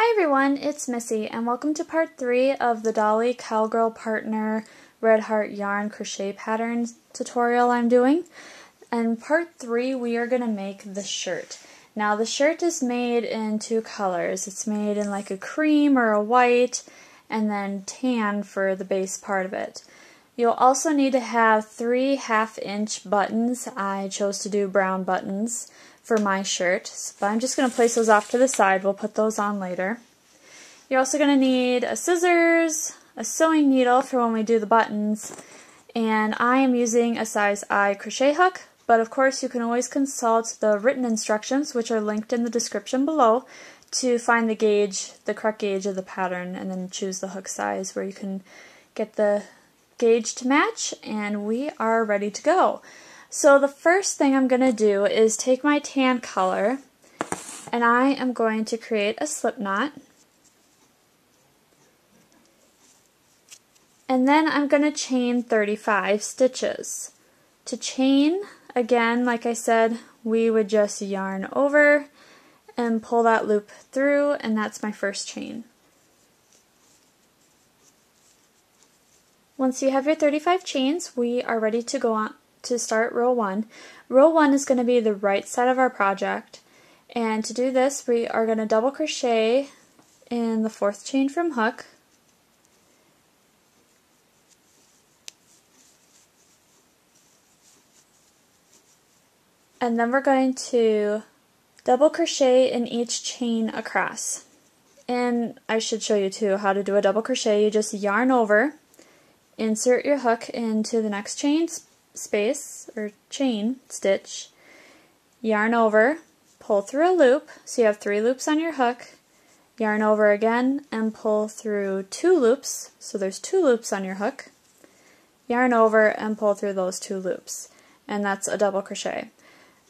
Hi everyone, it's Missy and welcome to part 3 of the Dollie Cowgirl Partner Red Heart Yarn Crochet Patterns tutorial I'm doing. And part 3 we are going to make the shirt. Now the shirt is made in 2 colors. It's made in like a cream or a white and then tan for the base part of it. You'll also need to have 3 1/2-inch buttons. I chose to do brown buttons for my shirt, but I'm just going to place those off to the side. We'll put those on later. You're also going to need a scissors, a sewing needle for when we do the buttons, and I am using a size I crochet hook, but of course you can always consult the written instructions, which are linked in the description below, to find the gauge, the correct gauge of the pattern, and then choose the hook size where you can get the gauge to match, and we are ready to go. So the first thing I'm going to do is take my tan color and I am going to create a slip knot. And then I'm going to chain 35 stitches. To chain, again, like I said, we would just yarn over and pull that loop through, and that's my first chain. Once you have your 35 chains, we are ready to go on to start row 1. Row 1 is going to be the right side of our project, and to do this we are going to double crochet in the 4th chain from hook, and then we're going to double crochet in each chain across. And I should show you too how to do a double crochet. You just yarn over, insert your hook into the next chain space or chain stitch, yarn over, pull through a loop, so you have 3 loops on your hook, yarn over again and pull through 2 loops, so there's 2 loops on your hook, yarn over and pull through those 2 loops, and that's a double crochet.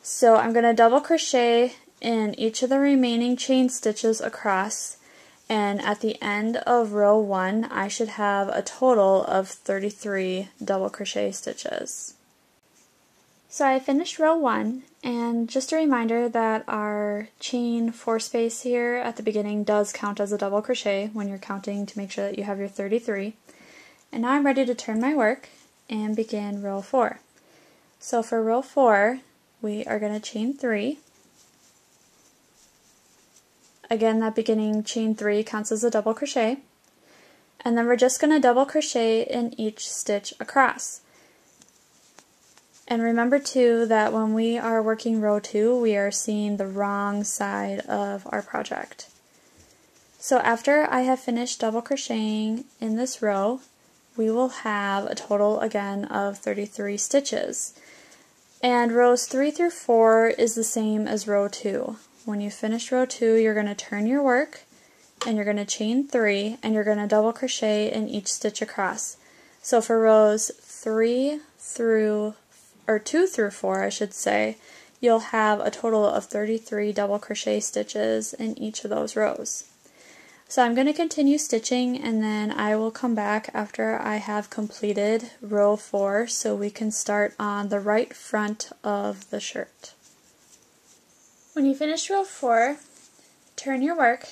So I'm going to double crochet in each of the remaining chain stitches across, and at the end of row 1 I should have a total of 33 double crochet stitches. So I finished row 1, and just a reminder that our chain 4 space here at the beginning does count as a double crochet when you're counting to make sure that you have your 33. And now I'm ready to turn my work and begin row 4. So for row 4 we are going to chain 3. Again, that beginning chain 3 counts as a double crochet, and then we're just going to double crochet in each stitch across. And remember too that when we are working row 2 we are seeing the wrong side of our project. So after I have finished double crocheting in this row, we will have a total again of 33 stitches. And rows 3 through 4 is the same as row 2. When you finish row 2, you're going to turn your work and you're going to chain 3 and you're going to double crochet in each stitch across. So for rows 2 through 4, I should say, you'll have a total of 33 double crochet stitches in each of those rows. So I'm going to continue stitching, and then I will come back after I have completed row 4 so we can start on the right front of the shirt. When you finish row 4, turn your work,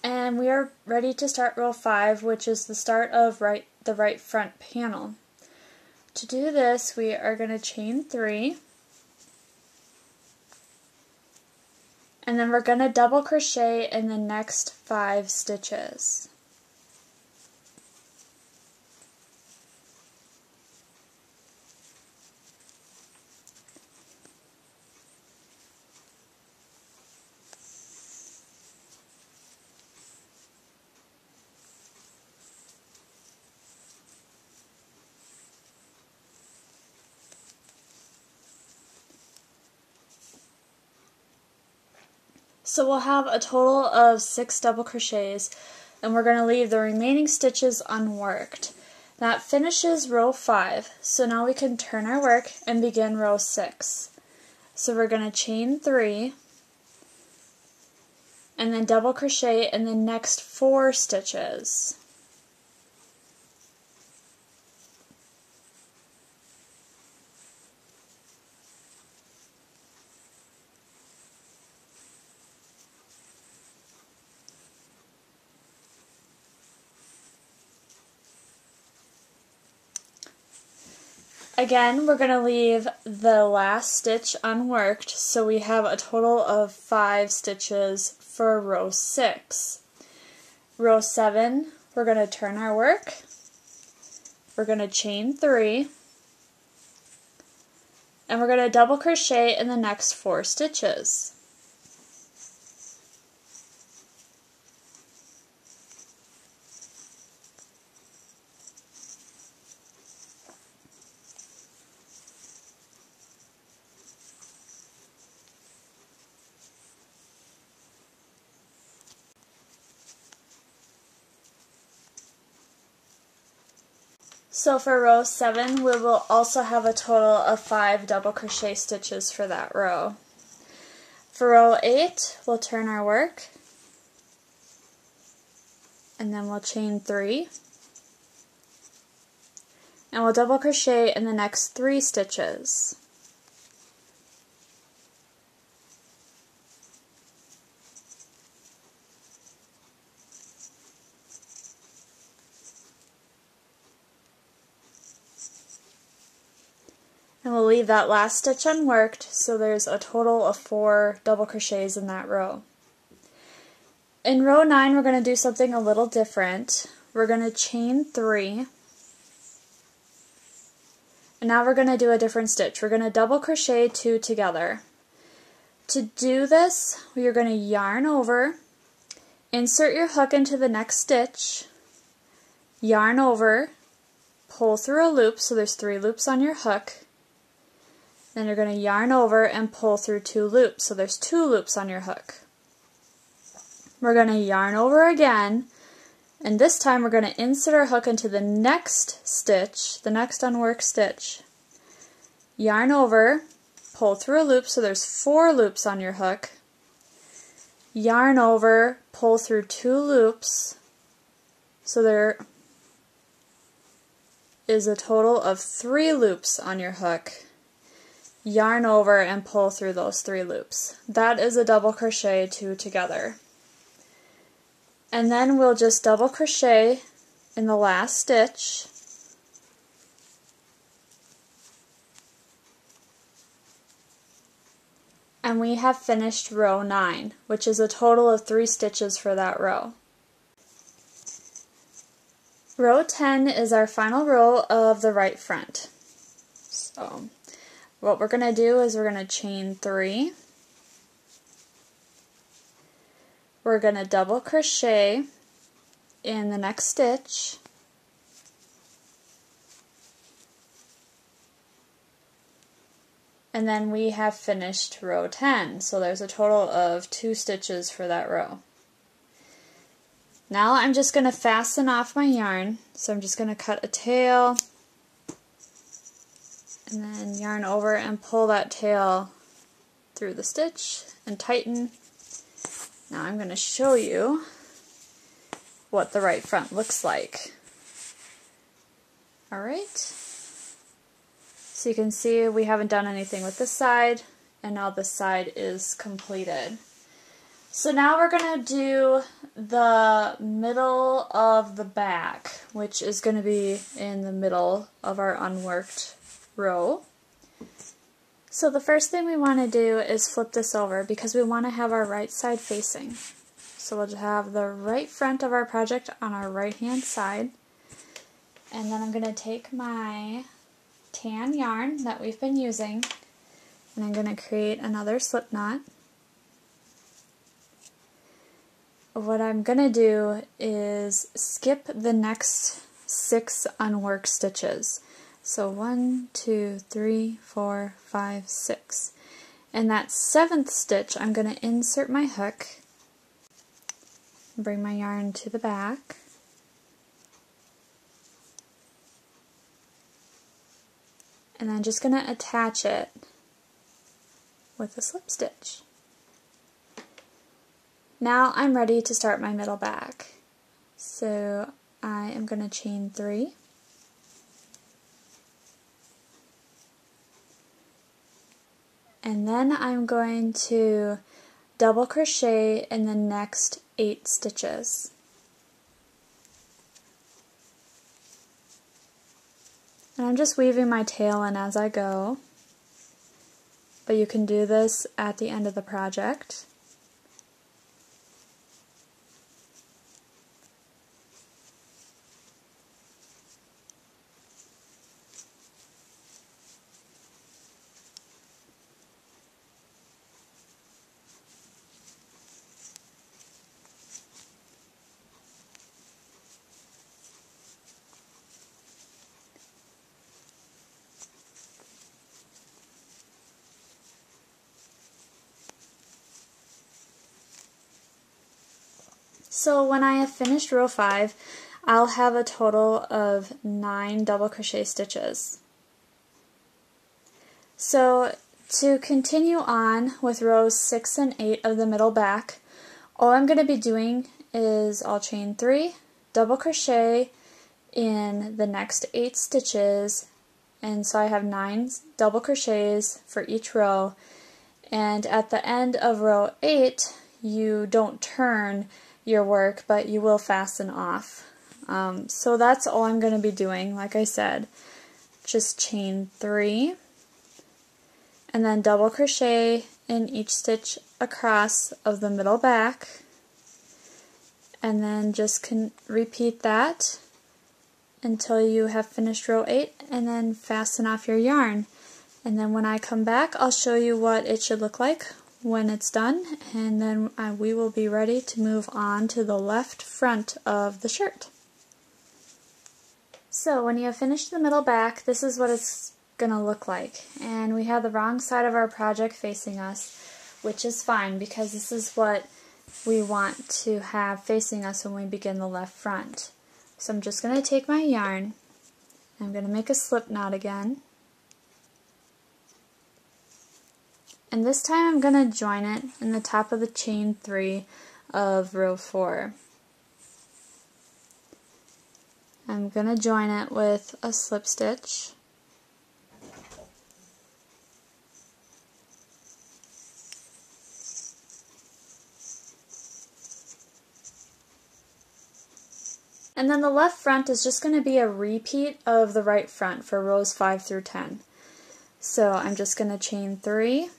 and we are ready to start row 5, which is the start of the right front panel. To do this, we are going to chain 3, and then we're going to double crochet in the next 5 stitches. So we'll have a total of 6 double crochets, and we're going to leave the remaining stitches unworked. That finishes row 5, so now we can turn our work and begin row 6. So we're going to chain 3, and then double crochet in the next 4 stitches. Again, we're going to leave the last stitch unworked, so we have a total of 5 stitches for row 6. Row 7, we're going to turn our work, we're going to chain 3, and we're going to double crochet in the next 4 stitches. So for row 7, we will also have a total of 5 double crochet stitches for that row. For row 8, we'll turn our work, and then we'll chain 3, and we'll double crochet in the next 3 stitches. And we'll leave that last stitch unworked, so there's a total of 4 double crochets in that row. In row 9, we're going to do something a little different. We're going to chain 3, and now we're going to do a different stitch. We're going to double crochet 2 together. To do this, you're going to yarn over, insert your hook into the next stitch, yarn over, pull through a loop, so there's 3 loops on your hook. Then you're going to yarn over and pull through 2 loops, so there's 2 loops on your hook. We're going to yarn over again, and this time we're going to insert our hook into the next stitch, the next unworked stitch. Yarn over, pull through a loop, so there's 4 loops on your hook. Yarn over, pull through 2 loops, so there is a total of 3 loops on your hook. Yarn over and pull through those 3 loops. That is a double crochet 2 together. And then we'll just double crochet in the last stitch, and we have finished row 9, which is a total of 3 stitches for that row. Row 10 is our final row of the right front. So what we're going to do is we're going to chain 3, we're going to double crochet in the next stitch, and then we have finished row 10, so there's a total of 2 stitches for that row. Now I'm just going to fasten off my yarn, so I'm just going to cut a tail, and then yarn over and pull that tail through the stitch and tighten. Now I'm going to show you what the right front looks like. Alright, so you can see we haven't done anything with this side, and now this side is completed. So now we're going to do the middle of the back, which is going to be in the middle of our unworked row. So the first thing we want to do is flip this over because we want to have our right side facing. So we'll just have the right front of our project on our right hand side, and then I'm going to take my tan yarn that we've been using, and I'm going to create another slip knot. What I'm going to do is skip the next 6 unworked stitches. So 1, 2, 3, 4, 5, 6. In that 7th stitch, I'm going to insert my hook, bring my yarn to the back, and I'm just going to attach it with a slip stitch. Now I'm ready to start my middle back. So I am going to chain 3. And then I'm going to double crochet in the next 8 stitches. And I'm just weaving my tail in as I go, but you can do this at the end of the project. So when I have finished row 5, I'll have a total of 9 double crochet stitches. So to continue on with rows 6 and 8 of the middle back, all I'm going to be doing is I'll chain 3, double crochet in the next 8 stitches, and so I have 9 double crochets for each row, and at the end of row 8 you don't turn your work, but you will fasten off. So that's all I'm going to be doing. Like I said, just chain 3 and then double crochet in each stitch across of the middle back, and then just repeat that until you have finished row 8, and then fasten off your yarn. And then when I come back, I'll show you what it should look like when it's done, and then we will be ready to move on to the left front of the shirt. So when you have finished the middle back, this is what it's going to look like. And we have the wrong side of our project facing us, which is fine because this is what we want to have facing us when we begin the left front. So I'm just going to take my yarn, I'm going to make a slip knot again, and this time I'm going to join it in the top of the chain 3 of row 4. I'm going to join it with a slip stitch, and then the left front is just going to be a repeat of the right front for rows 5 through 10. So I'm just going to chain 3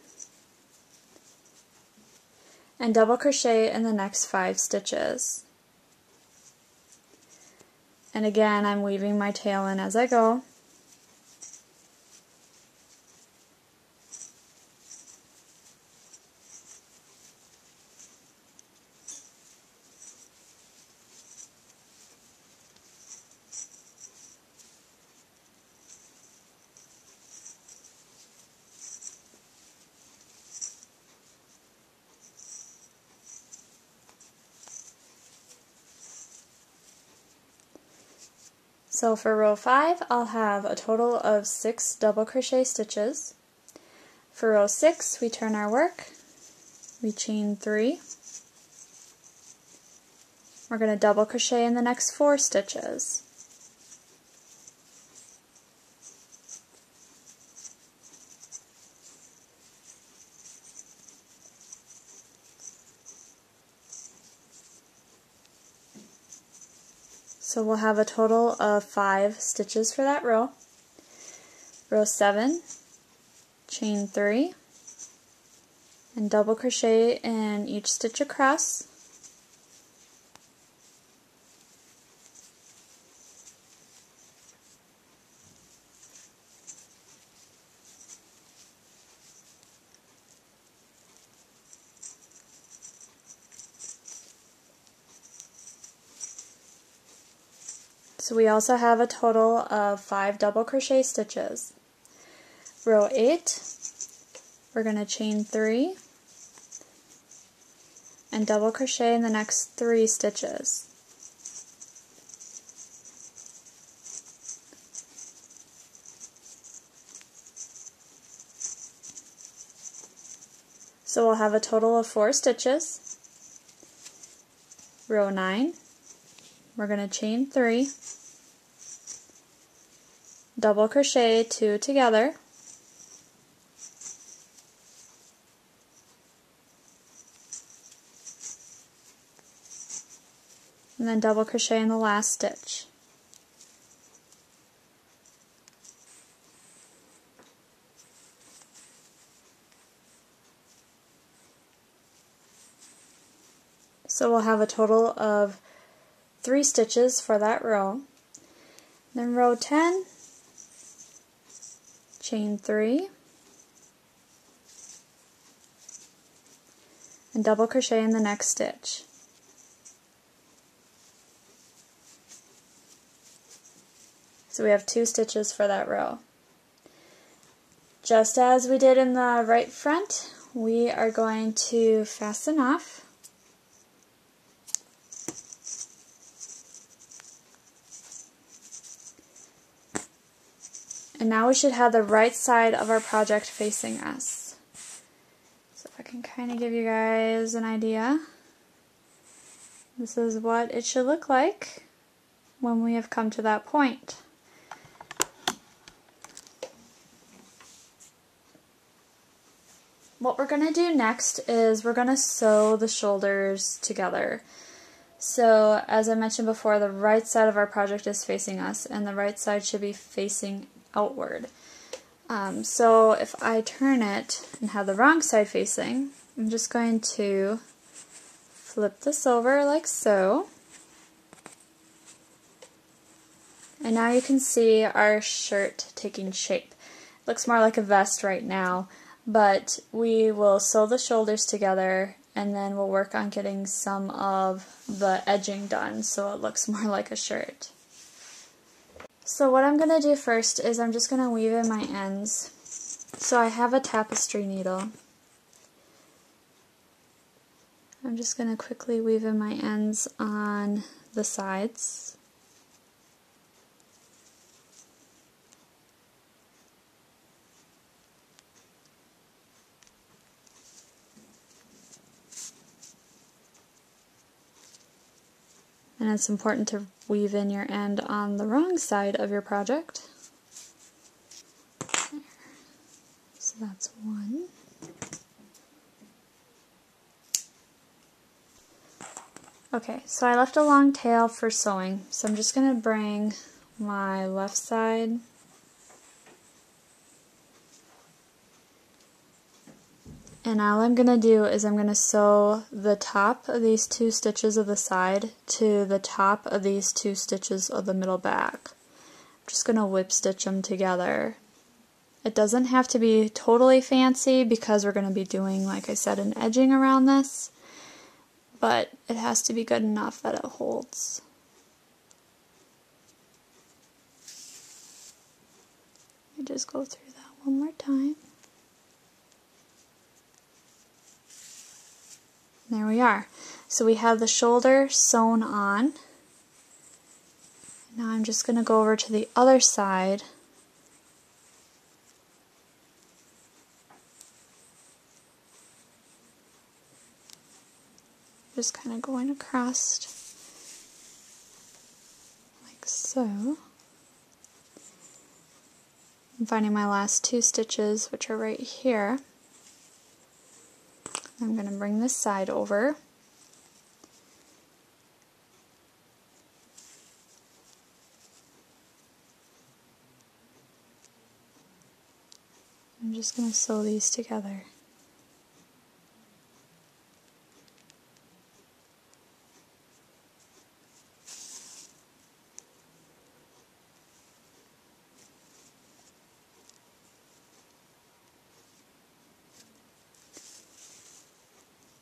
and double crochet in the next 5 stitches. And again, I'm weaving my tail in as I go. So for row 5, I'll have a total of 6 double crochet stitches. For row 6, we turn our work, we chain 3, we're going to double crochet in the next 4 stitches. So we'll have a total of 5 stitches for that row. Row 7, chain 3, and double crochet in each stitch across. So we also have a total of 5 double crochet stitches. Row 8, we're going to chain 3 and double crochet in the next 3 stitches. So we'll have a total of 4 stitches. Row 9, we're going to chain 3, double crochet 2 together, and then double crochet in the last stitch. So we'll have a total of 3 stitches for that row. Then row 10, chain 3, and double crochet in the next stitch. So we have 2 stitches for that row. Just as we did in the right front, we are going to fasten off. And now we should have the right side of our project facing us. So if I can kind of give you guys an idea, this is what it should look like when we have come to that point. What we're going to do next is we're going to sew the shoulders together. So as I mentioned before, the right side of our project is facing us and the right side should be facing outward. So if I turn it and have the wrong side facing, I'm just going to flip this over like so. And now you can see our shirt taking shape. It looks more like a vest right now, but we will sew the shoulders together and then we'll work on getting some of the edging done so it looks more like a shirt. So what I'm going to do first is I'm just going to weave in my ends. So I have a tapestry needle. I'm just going to quickly weave in my ends on the sides. And it's important to weave in your end on the wrong side of your project. There. So that's one. Okay, so I left a long tail for sewing, so I'm just going to bring my left side and all I'm going to do is I'm going to sew the top of these 2 stitches of the side to the top of these 2 stitches of the middle back. I'm just going to whip stitch them together. It doesn't have to be totally fancy because we're going to be doing, like I said, an edging around this, but it has to be good enough that it holds. Let me just go through that one more time. There we are. So we have the shoulder sewn on. Now I'm just going to go over to the other side. Just kind of going across like so. I'm finding my last 2 stitches, which are right here. I'm going to bring this side over. I'm just going to sew these together.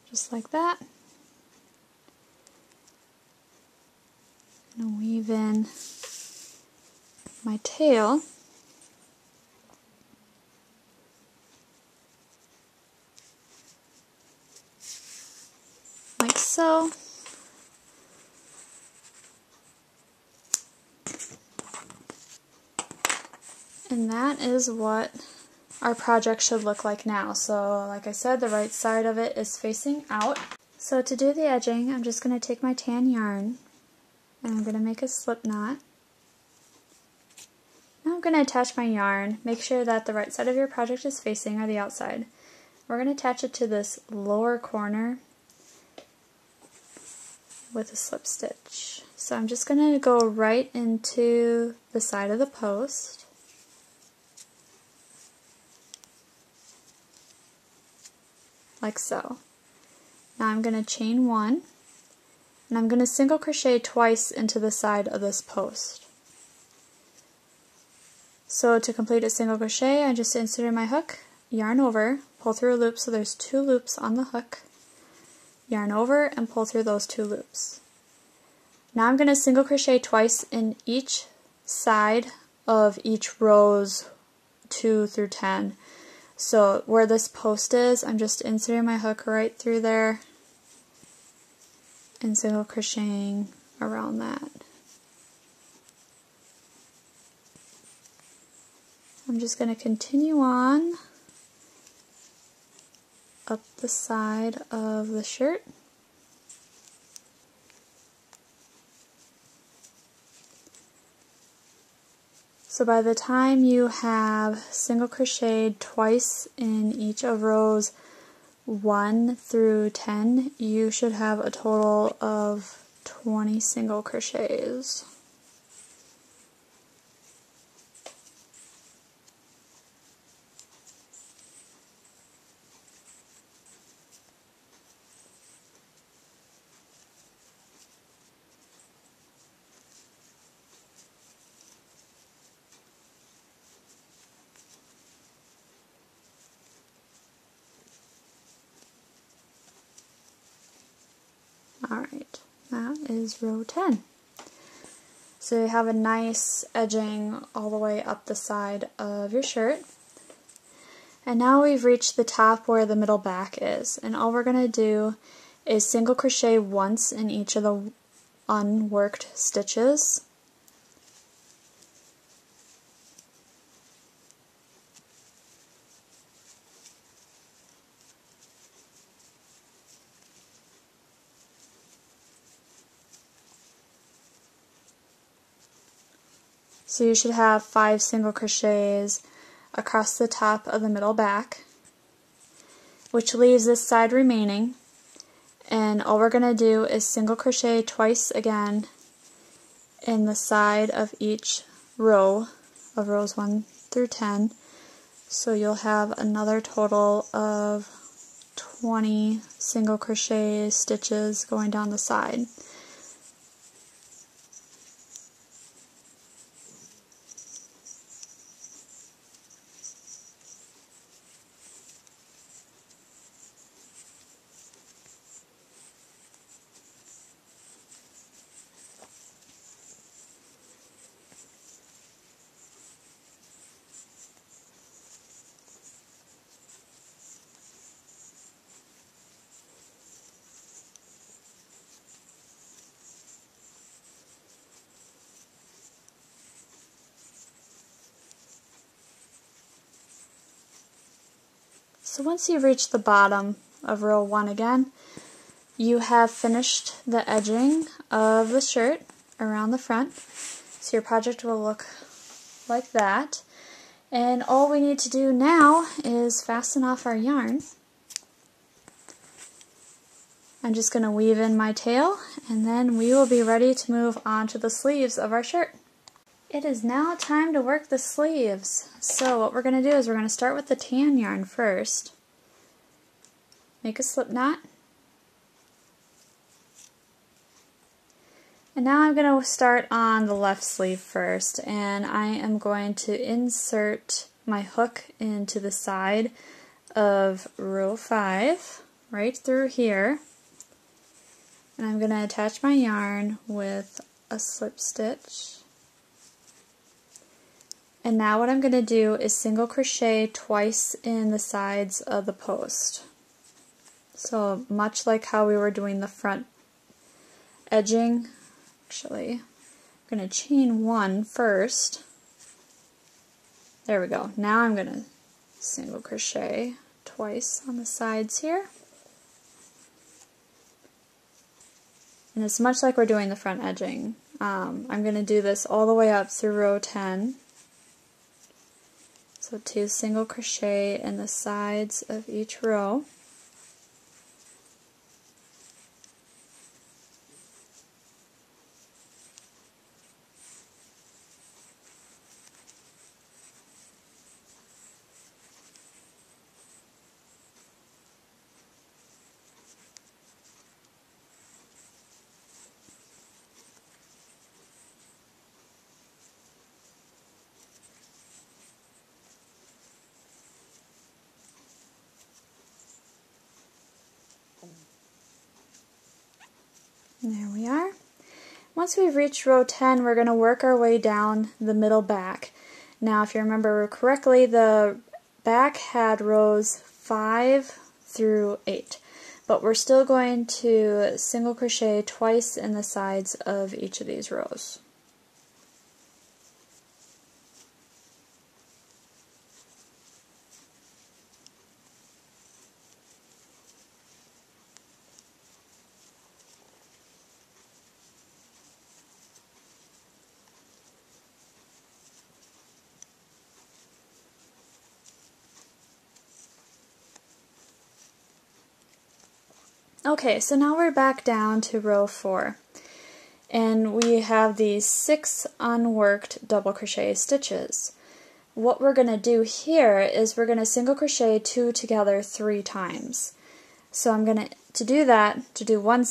Just like that. I'm going to weave in my tail. Like so. And that is what our project should look like now. So like I said, the right side of it is facing out. So to do the edging, I'm just going to take my tan yarn and I'm going to make a slip knot. Now I'm going to attach my yarn. Make sure that the right side of your project is facing or the outside. We're going to attach it to this lower corner with a slip stitch. So I'm just going to go right into the side of the post. Like so. Now I'm going to chain 1 And I'm going to single crochet twice into the side of this post. So to complete a single crochet, I just inserted my hook, yarn over, pull through a loop, so there's 2 loops on the hook, yarn over and pull through those 2 loops. Now I'm going to single crochet twice in each side of each rows 2 through 10. So where this post is, I'm just inserting my hook right through there and single crocheting around that. I'm just going to continue on up the side of the shirt. So by the time you have single crocheted twice in each of rows 1 through 10, you should have a total of 20 single crochets. Alright, that is row 10. So you have a nice edging all the way up the side of your shirt. And now we've reached the top where the middle back is. And all we're going to do is single crochet once in each of the unworked stitches. So you should have 5 single crochets across the top of the middle back, which leaves this side remaining. And all we're going to do is single crochet twice again in the side of each row of rows 1 through 10. So you'll have another total of 20 single crochet stitches going down the side. So once you reach the bottom of row 1 again, you have finished the edging of the shirt around the front. So your project will look like that. And all we need to do now is fasten off our yarn. I'm just going to weave in my tail, and then we will be ready to move on to the sleeves of our shirt. It is now time to work the sleeves. So what we're going to do is we're going to start with the tan yarn first. Make a slip knot. And now I'm going to start on the left sleeve first, and I am going to insert my hook into the side of row 5, right through here. And I'm going to attach my yarn with a slip stitch. And now what I'm going to do is single crochet twice in the sides of the post. So much like how we were doing the front edging, actually, I'm going to chain 1 first. There we go. Now I'm going to single crochet twice on the sides here. And it's much like we're doing the front edging. I'm going to do this all the way up through row 10. So 2 single crochet in the sides of each row. And there we are. Once we've reached row 10, we're going to work our way down the middle back. Now, if you remember correctly, the back had rows 5 through 8, but we're still going to single crochet twice in the sides of each of these rows. Okay, so now we're back down to row 4, and we have these 6 unworked double crochet stitches. What we're going to do here is we're going to single crochet 2 together 3 times. So I'm going to do that, to do one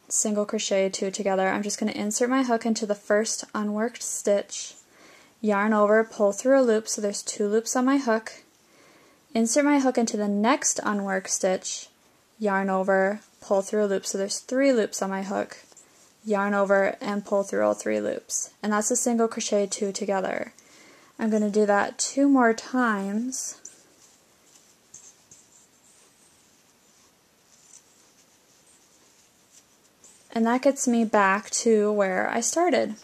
single crochet 2 together, I'm just going to insert my hook into the first unworked stitch, yarn over, pull through a loop, so there's 2 loops on my hook, insert my hook into the next unworked stitch, yarn over, pull through a loop, so there's 3 loops on my hook, yarn over, and pull through all 3 loops. And that's a single crochet 2 together. I'm going to do that 2 more times. And that gets me back to where I started.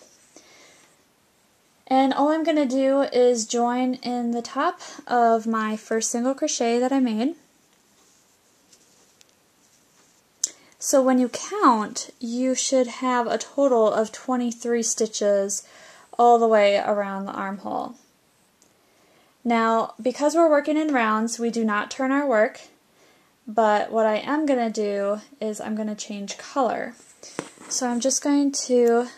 And all I'm going to do is join in the top of my first single crochet that I made. So when you count, you should have a total of 23 stitches all the way around the armhole. Now, because we're working in rounds, we do not turn our work, but what I am going to do is I'm going to change color. So I'm just going to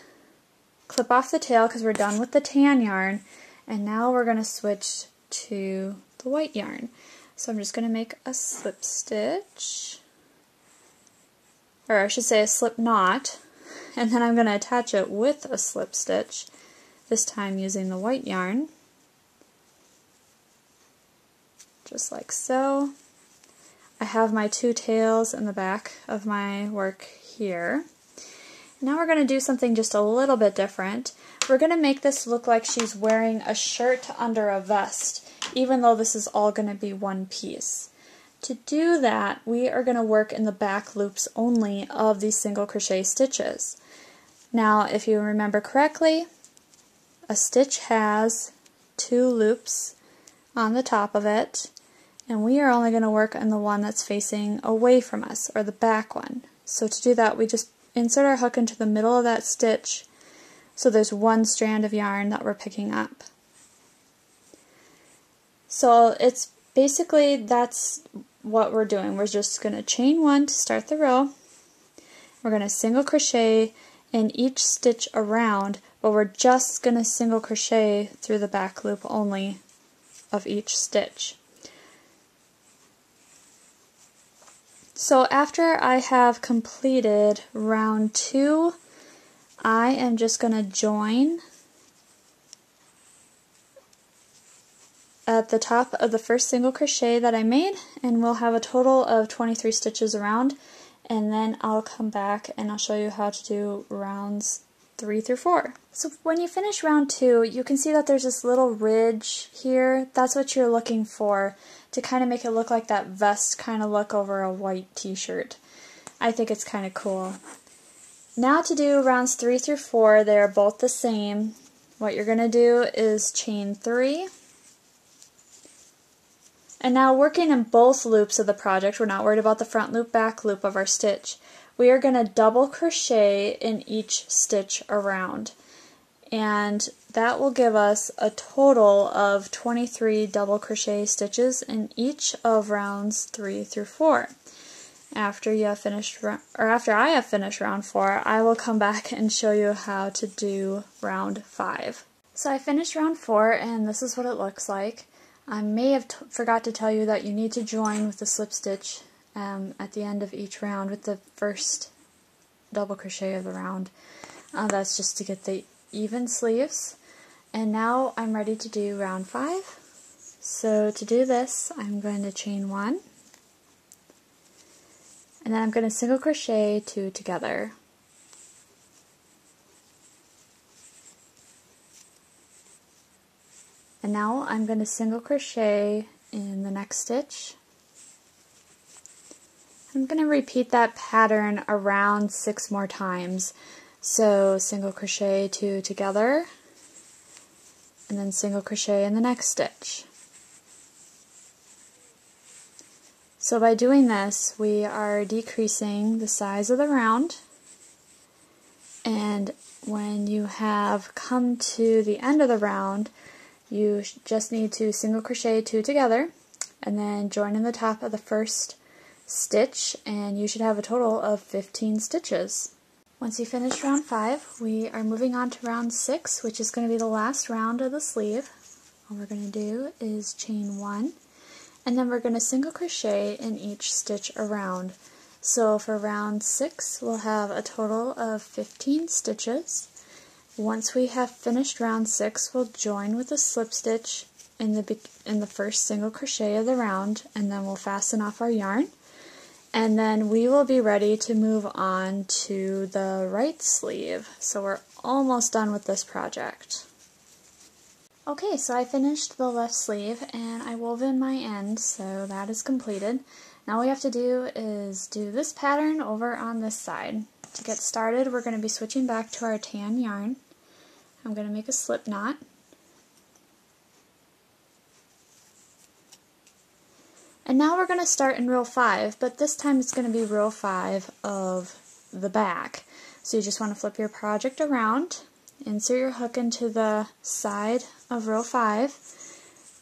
clip off the tail because we're done with the tan yarn, and now we're going to switch to the white yarn. So I'm just going to make a slip stitch, or I should say a slip knot, and then I'm going to attach it with a slip stitch, this time using the white yarn, just like so. I have my 2 tails in the back of my work here. Now we're going to do something just a little bit different. We're going to make this look like she's wearing a shirt under a vest, even though this is all going to be one piece. To do that, we are going to work in the back loops only of these single crochet stitches. Now, if you remember correctly, a stitch has 2 loops on the top of it, and we are only going to work on the one that's facing away from us, or the back one. So to do that, we just insert our hook into the middle of that stitch, so there's 1 strand of yarn that we're picking up. So it's basically, that's what we're doing. We're just going to chain 1 to start the row. We're going to single crochet in each stitch around, but we're just going to single crochet through the back loop only of each stitch. So after I have completed round 2, I am just going to join at the top of the first single crochet that I made, and we'll have a total of 23 stitches around, and then I'll come back and I'll show you how to do rounds 3 through 4. So when you finish round 2, you can see that there's this little ridge here. That's what you're looking for, to kind of make it look like that vest kind of look over a white t-shirt. I think it's kind of cool. Now to do rounds 3 through 4, they're both the same. What you're going to do is chain 3. And now working in both loops of the project, we're not worried about the front loop, back loop of our stitch. We are going to double crochet in each stitch around. And that will give us a total of 23 double crochet stitches in each of rounds 3 through 4. After I have finished round 4, I will come back and show you how to do round 5. So I finished round 4, and this is what it looks like. I may have forgot to tell you that you need to join with the slip stitch at the end of each round with the first double crochet of the round. That's just to get the even sleeves. And now I'm ready to do round 5. So to do this, I'm going to chain 1, and then I'm going to single crochet 2 together. And now I'm going to single crochet in the next stitch. I'm going to repeat that pattern around 6 more times. So single crochet 2 together, and then single crochet in the next stitch. So by doing this, we are decreasing the size of the round, and when you have come to the end of the round, you just need to single crochet 2 together, and then join in the top of the first stitch, and you should have a total of 15 stitches. Once you finish round 5, we are moving on to round 6, which is going to be the last round of the sleeve. All we're going to do is chain 1, and then we're going to single crochet in each stitch around. So for round 6, we'll have a total of 15 stitches. Once we have finished round 6, we'll join with a slip stitch in the first single crochet of the round, and then we'll fasten off our yarn. And then we will be ready to move on to the right sleeve. So we're almost done with this project. Okay, so I finished the left sleeve and I wove in my end, so that is completed. Now all we have to do is do this pattern over on this side. To get started, we're going to be switching back to our tan yarn. I'm going to make a slip knot. And now we're going to start in row 5, but this time it's going to be row 5 of the back. So you just want to flip your project around, insert your hook into the side of row 5.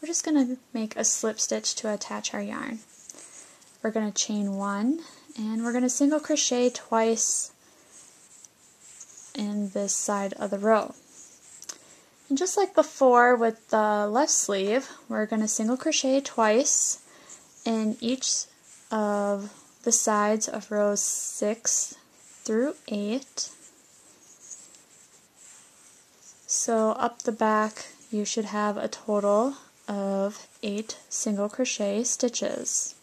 We're just going to make a slip stitch to attach our yarn. We're going to chain 1, and we're going to single crochet twice in this side of the row. And just like before with the left sleeve, we're going to single crochet twice in each of the sides of rows 6 through 8. So up the back you should have a total of 8 single crochet stitches.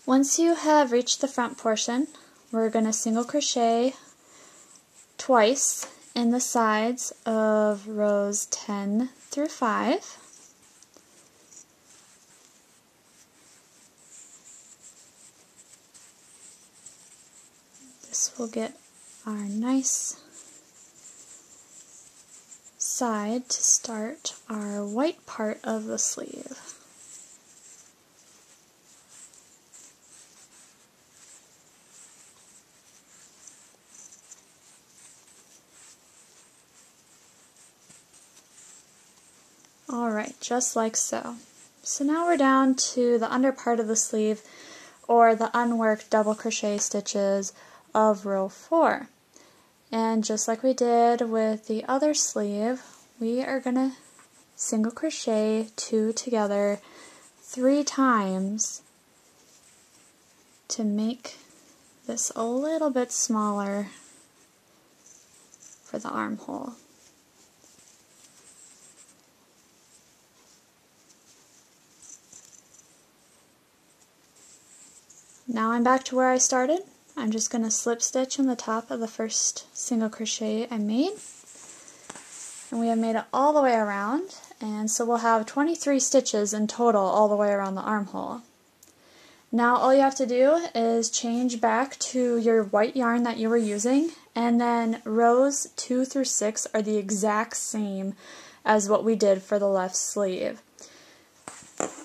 Once you have reached the front portion, we're going to single crochet twice in the sides of rows 10 through 5. This will get our nice side to start our white part of the sleeve. Alright, just like so. So now we're down to the under part of the sleeve, or the unworked double crochet stitches of row 4. And just like we did with the other sleeve, we are going to single crochet 2 together 3 times to make this a little bit smaller for the armhole. Now I'm back to where I started. I'm just going to slip stitch in the top of the first single crochet I made. And we have made it all the way around, and so we'll have 23 stitches in total all the way around the armhole. Now all you have to do is change back to your white yarn that you were using, and then rows 2 through 6 are the exact same as what we did for the left sleeve.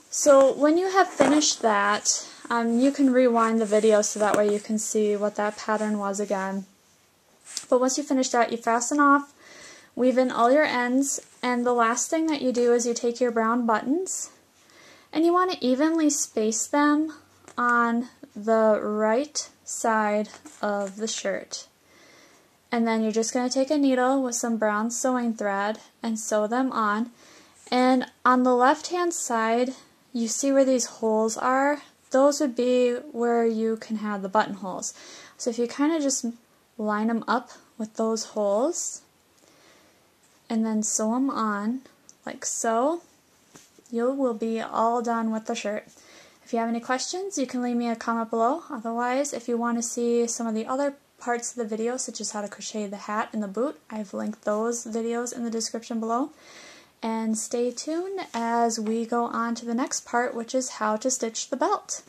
So when you have finished that, you can rewind the video so that way you can see what that pattern was again. But once you finish that, you fasten off, weave in all your ends, and the last thing that you do is you take your brown buttons and you want to evenly space them on the right side of the shirt. And then you're just going to take a needle with some brown sewing thread and sew them on. And on the left hand side, you see where these holes are? Those would be where you can have the buttonholes. So if you kind of just line them up with those holes and then sew them on like so, you will be all done with the shirt. If you have any questions, you can leave me a comment below. Otherwise, if you want to see some of the other parts of the video, such as how to crochet the hat and the boot. I've linked those videos in the description below. And stay tuned as we go on to the next part, which is how to stitch the belt.